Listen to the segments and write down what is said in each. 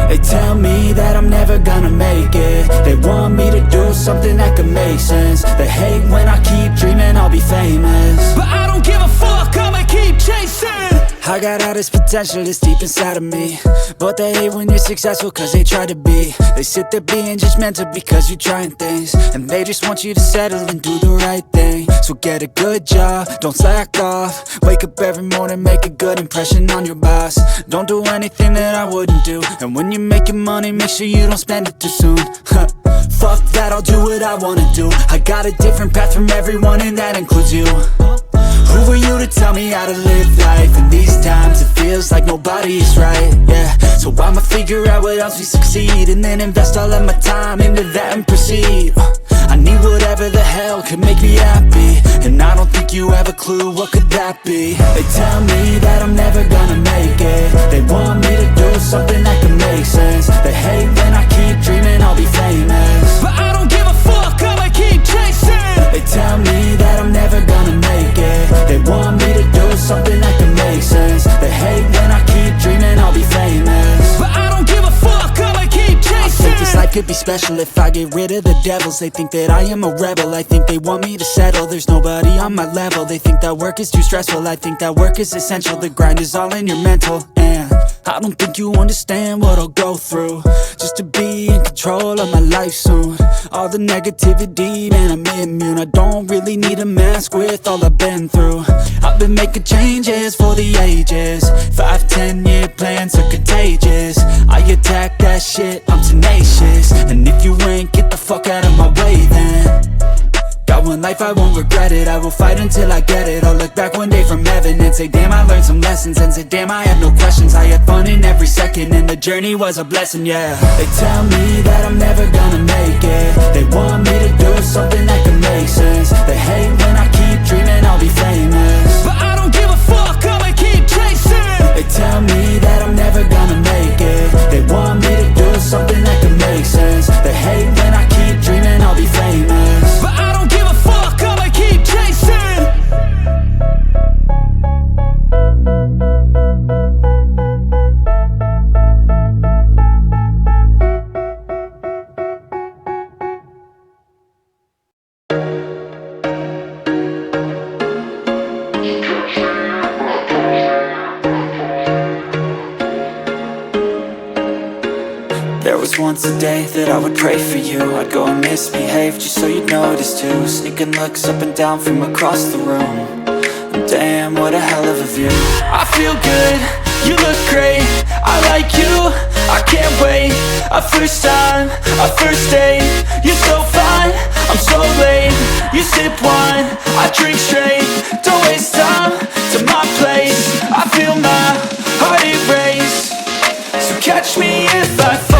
They tell me that I'm never gonna make it. They want me to do something that could make sense. They hate when I keep dreaming I'll be famous, but I don't give a fuck, I'ma keep chasing. I got all this potential that's deep inside of me, but they hate when you're successful cause they try to be. They sit there being judgmental because you're trying things, and they just want you to settle and do the right thing. So get a good job, don't slack off. Wake up every morning, make a good impression on your boss. Don't do anything that I wouldn't do, and when you're making money, make sure you don't spend it too soon. Fuck that, I'll do what I wanna do. I got a different path from everyone, and that includes you. Who are you to tell me how to live life? In these times it feels like nobody is right, yeah. So I'ma figure out what else we succeed, and then invest all of my time into that and proceed. I need whatever the hell could make me happy, and I don't think you have a clue what could that be. They tell me that I'm never gonna make it. They want me to do something that can make sense. They hate when I keep dreaming I'll be famous, but I don't give a fuck, I'ma keep chasing. They tell me that I'm never gonna make it. They want me to do something that can make sense. They hate when I keep dreaming I'll be famous, but I don't give a fuck, I'ma keep chasing. I think this life could be special if I get rid of the devils. They think that I am a rebel, I think they want me to settle. There's nobody on my level. They think that work is too stressful, I think that work is essential. The grind is all in your mental, and I don't think you understand what I'll go through just to be in control of my life soon. All the negativity, man, I'm immune. I don't really need a mask with all I've been through. I've been making changes for the ages. 5-10 year plans are contagious. I attack that shit, I'm tenacious. And if you ain't, get the fuck out of my way then. Got one life, I won't regret it. I will fight until I get it. I'll look back one day from heaven and say, damn, I learned some lessons. And say, damn, I had no questions. I had fun in every second, and the journey was a blessing, yeah. They tell me that I'm never gonna make it. They want me to do something that can make sense. They hate when I keep dreaming I'll be famous, but I don't give a fuck, I'ma keep chasing. They tell me that I'm never gonna make it. They want me to do something that can make sense. They hate when I keep dreaming I'll be famous, but I don't give a fuck, I'ma keep chasing. There was once a day that I would pray for you. I'd go and misbehave just so you'd notice too. Sneaking looks up and down from across the room, and damn, what a hell of a view. I feel good, you look great, I like you, I can't wait. A first time, a first date, you're so fine, I'm so late. You sip wine, I drink straight. Don't waste time to my place. I feel my heart erase, so catch me if I fall.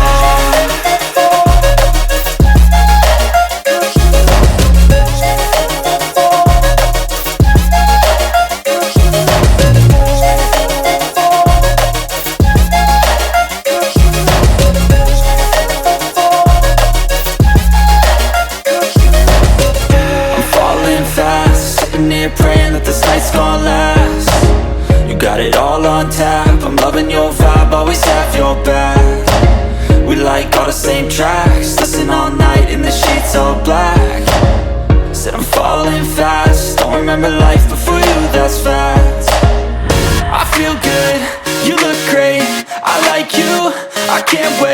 Praying that this night's gonna last. You got it all on tap, I'm loving your vibe, always have your back. We like all the same tracks, listen all night in the sheets all black. Said I'm falling fast, don't remember life before you, that's fact. I feel good, you look great, I like you, I can't wait.